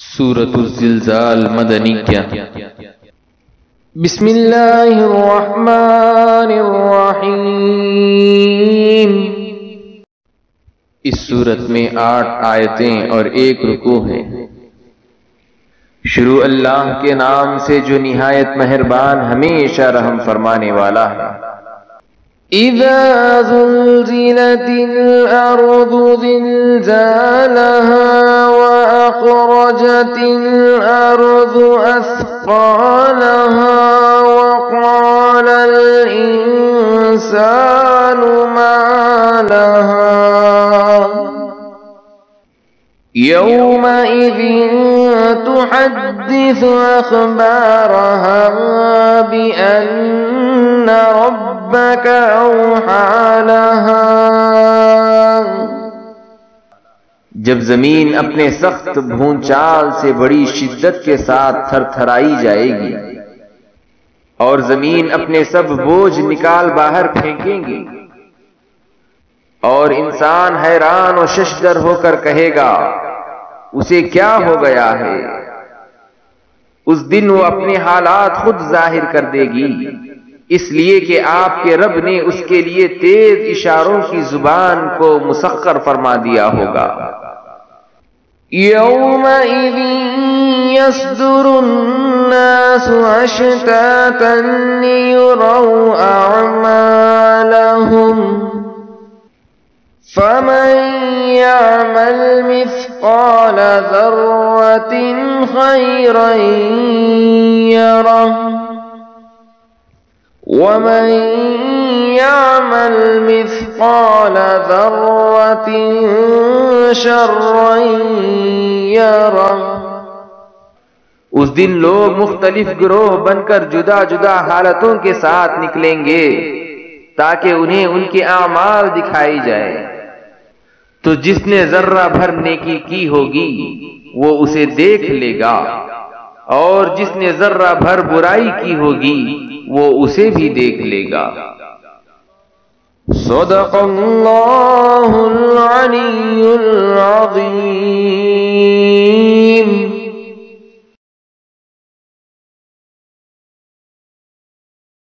سورۃ الزلزال مدنیہ۔ بسم اللہ الرحمن الرحیم۔ اس سورت میں 8 آیتیں اور 1 رکوع ہے۔ شروع اللہ کے نام سے جو نہایت مہربان ہمیشہ رحم فرمانے والا ہے۔ اذا زلزلت الارض زلزالها واخرجت الارض اثقالها وقال الانسان ما لها يومئذ تحدث اخبارها بأن ربك اوحى لها۔ جب زمین اپنے سخت بھونچال سے بڑی شدت کے ساتھ تھر تھرائی جائے گی اور زمین اپنے سب بوجھ نکال باہر پھینکیں گی اور انسان حیران و ششدر ہو کر کہے گا اسے کیا ہو گیا ہے۔ اس دن وہ اپنے حالات خود ظاہر کر دے گی، اس لیے کہ آپ کے رب نے اس کے لیے تیز اشاروں کی زبان کو مسخر فرما دیا ہوگا۔ یومئذ یصدر الناس اشتاتا لیروا اعمالهم فمن يعمل مثقال ذرة خيرا يره ومن يعمل مثقال ذرة شرا يره۔ اس دن لوگ مختلف گروہ بن کر جدا جدا حالتوں کے ساتھ نکلیں گے تاکہ انہیں ان کے اعمال دکھائی جائے، تو جس نے ذرہ بھر نیکی کی ہوگی وہ اسے دیکھ لے گا اور جس نے ذرہ بھر برائی کی ہوگی وہ اسے بھی دیکھ لے گا۔ صدق اللہ العلی العظیم۔